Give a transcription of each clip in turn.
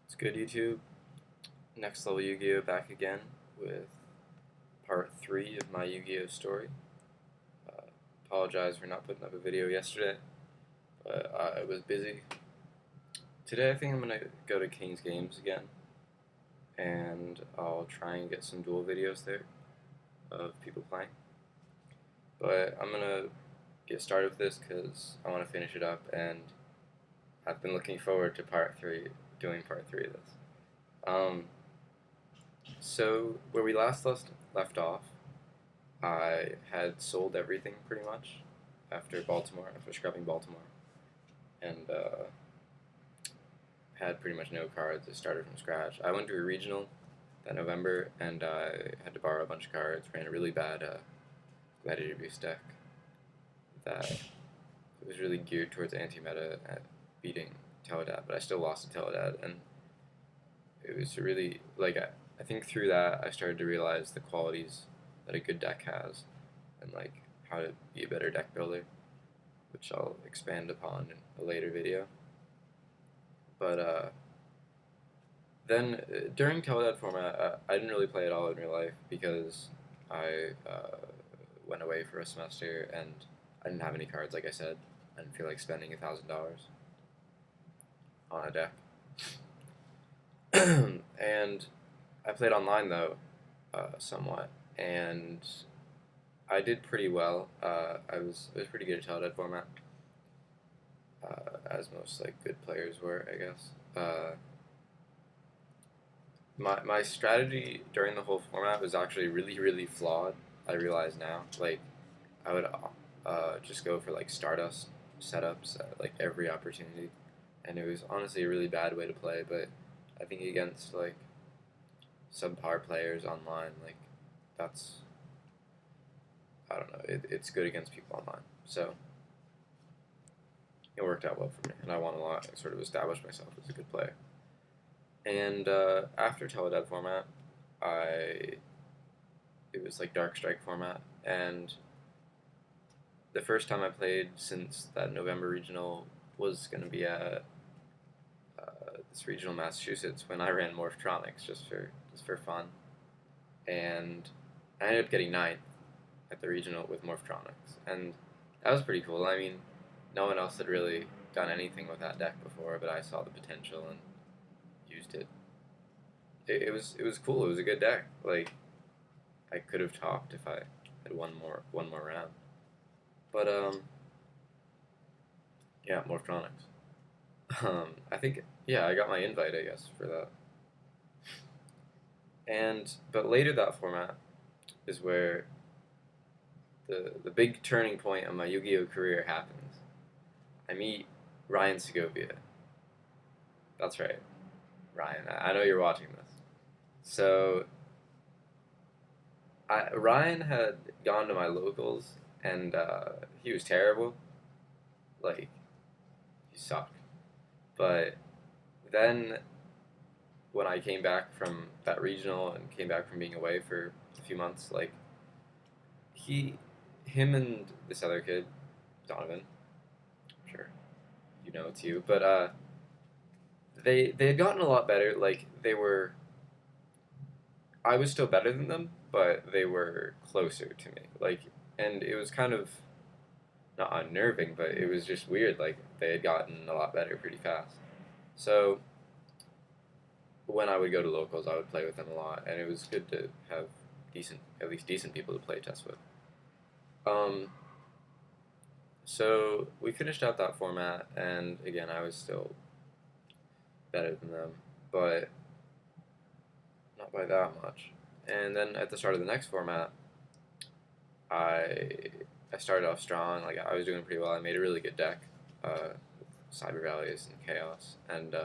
It's good, YouTube. Next level Yu-Gi-Oh! Back again with part 3 of my Yu-Gi-Oh! Story. Uh, Apologize for not putting up a video yesterday, but I was busy. Today I think I'm going to go to King's Games again, and I'll try and get some duel videos there of people playing. But I'm going to get started with this because I want to finish it up, and I've been looking forward to doing part 3 of this. So where we left off, I had sold everything pretty much after scrubbing Baltimore, and had pretty much no cards. I started from scratch. I went to a regional that November, and I had to borrow a bunch of cards. Ran a really bad Gladiator Beast deck that was really geared towards anti-meta at beating Teledad, but I still lost to Teledad, and it was really, I think through that I started to realize the qualities that a good deck has, and how to be a better deck builder, which I'll expand upon in a later video. But then during Teledad format, I didn't really play at all in real life because I went away for a semester and I didn't have any cards. Like I said, I didn't feel like spending $1,000 on a deck. And I played online though, somewhat, and I did pretty well. I was pretty good at Teledad format, as most good players were, I guess. My strategy during the whole format was actually really flawed. I realize now. I would just go for Stardust setups at every opportunity, and it was honestly a really bad way to play. But I think against subpar players online, that's, I don't know, it's good against people online. So it worked out well for me, and I won a lot. I sort of established myself as a good player. And after Teledad format, it was Dark Strike format, and the first time I played since that November regional was going to be at this regional in Massachusetts when I ran Morphtronics just for fun, and I ended up getting 9th at the regional with Morphtronics, and that was pretty cool. I mean, no one else had really done anything with that deck before, but I saw the potential and used it. It was cool. It was a good deck. I could have topped if I had one more round. But yeah, Morphtronics. I think, yeah, I got my invite, I guess, for that. But later that format is where the big turning point of my Yu-Gi-Oh career happens. I meet Ryan Segovia. That's right, Ryan. I know you're watching this. So Ryan had gone to my locals, and he was terrible. He sucked. But then when I came back from that regional and came back from being away for a few months, him and this other kid, Donovan, I'm sure you know it's you, but they had gotten a lot better. I was still better than them, but they were closer to me. And it was kind of not unnerving, but it was just weird. They had gotten a lot better pretty fast. So when I would go to locals, I would play with them a lot, and it was good to have at least decent people to play test with. So we finished out that format, and again, I was still better than them, but not by that much. And then at the start of the next format, I started off strong. I was doing pretty well. I made a really good deck, Cyber Valleys and Chaos, and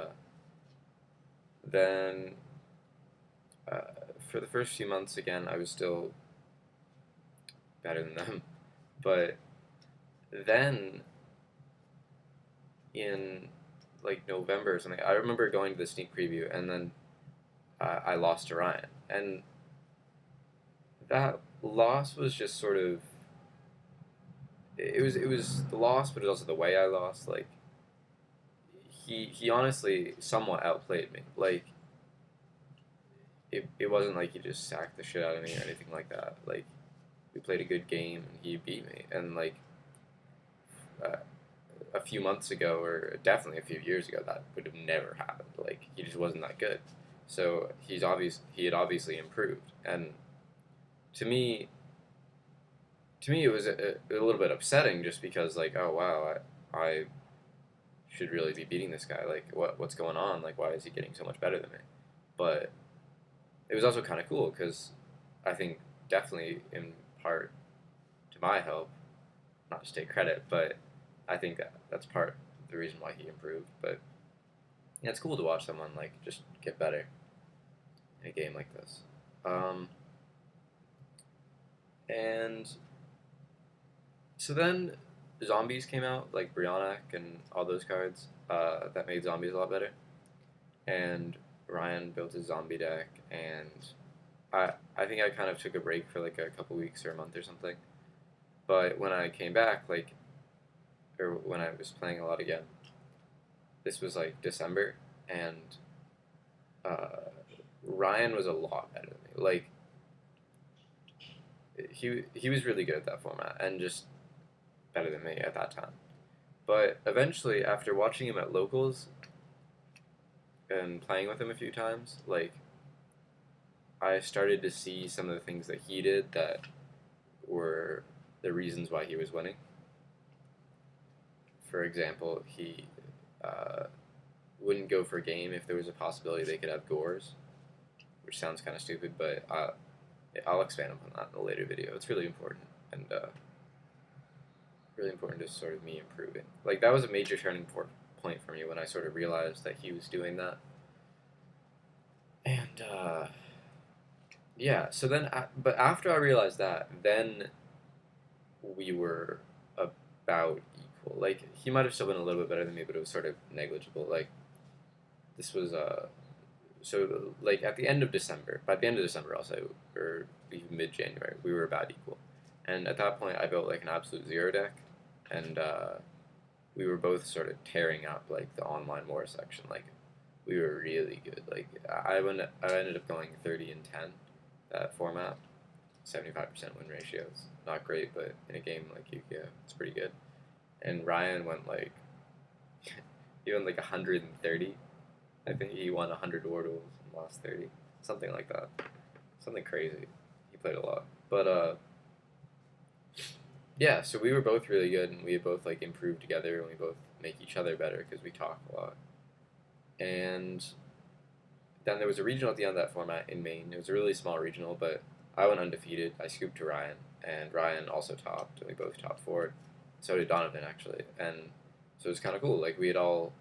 then for the first few months, again, I was still better than them. But then in November or something, I remember going to the sneak preview, and then I lost to Ryan, and that loss was just sort of, it was the loss, but it was also the way I lost. he honestly somewhat outplayed me. Like it wasn't like he just sacked the shit out of me or anything like that. Like we played a good game and he beat me. And like uh, a few months ago, or definitely a few years ago, that would have never happened. Like he just wasn't that good. So he had obviously improved. And to me, it was a little bit upsetting just because like, oh wow, I should really be beating this guy. Like what's going on? Like why is he getting so much better than me? But it was also kind of cool because I think definitely in part to my help, not to take credit, but I think that's part of the reason why he improved. But yeah, it's cool to watch someone like just get better in a game like this. Um, and so then zombies came out, like Brionac and all those cards that made zombies a lot better. And Ryan built his zombie deck, and I think I kind of took a break for like a couple weeks or a month or something. But when I came back, like, or when I was playing a lot again, this was like December, and uh, Ryan was a lot better than me. Like, he was really good at that format, and just better than me at that time. But eventually, after watching him at locals and playing with him a few times, like, I started to see some of the things that he did that were the reasons why he was winning. For example, he uh, wouldn't go for a game if there was a possibility they could have gores, which sounds kind of stupid, but I'll expand upon that in a later video. It's really important, and really important to sort of me improving. Like, that was a major turning point for me when I sort of realized that he was doing that. And, yeah, so then, but after I realized that, then we were about equal. Like, he might have still been a little bit better than me, but it was sort of negligible. Like, this was, so, like, at the end of December, by the end of December, I'll say, or even mid-January, we were about equal. And at that point, I built, like, an absolute zero deck, and, we were both sort of tearing up, like, the online war section. Like, we were really good. Like, I ended up going 30 and 10, that format. 75% win ratios. Not great, but in a game like Yugioh, it's pretty good. And Ryan went like, he went like 130. I think he won 100 war duels and lost 30. Something like that. Something crazy. He played a lot. But, yeah, so we were both really good, and we had both like improved together, and we both make each other better because we talk a lot. And then there was a regional at the end of that format in Maine. It was a really small regional, but I went undefeated. I scooped to Ryan, and Ryan also topped, and we both topped forward. So did Donovan, actually. And so it was kind of cool. Like, we had all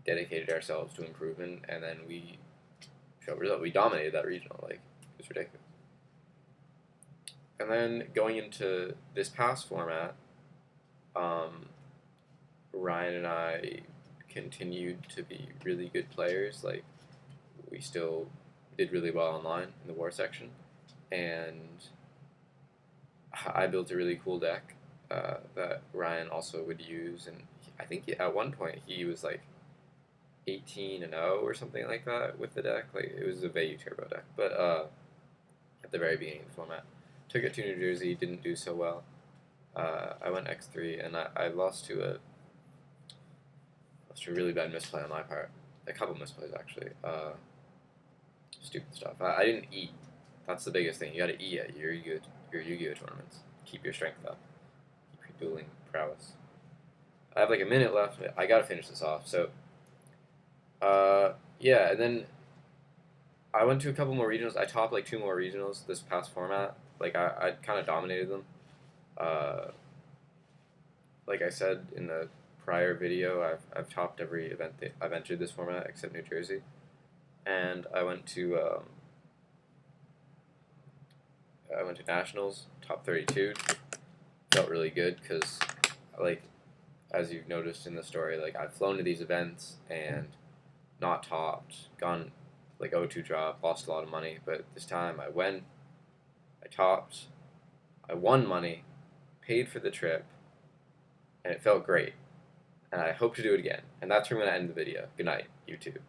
dedicated ourselves to improvement, and then we showed result. We dominated that regional. Like, it was ridiculous. And then going into this past format, Ryan and I continued to be really good players. Like, we still did really well online in the war section, and I built a really cool deck that Ryan also would use, and I think at one point he was like 18 and 0 or something like that with the deck. Like, it was a Vayu Turbo deck, but at the very beginning of the format, took it to New Jersey, didn't do so well. I went X3, and I lost to a really bad misplay on my part. A couple misplays, actually. Stupid stuff. I didn't eat. That's the biggest thing. You gotta eat at your Yu-Gi-Oh tournaments. Keep your strength up. Keep your dueling prowess. I have like a minute left. I gotta finish this off. So, yeah, and then I went to a couple more regionals. I topped like 2 more regionals this past format. Like, I kind of dominated them. Like I said in the prior video, I've topped every event that I've entered this format except New Jersey. And I went to nationals, top 32. Felt really good because, like, as you've noticed in the story, like, I've flown to these events and not topped, gone like 0-2 drop, lost a lot of money. But this time I went, I topped, I won money, paid for the trip, and it felt great. and I hope to do it again. And that's where I'm going to end the video. Good night, YouTube.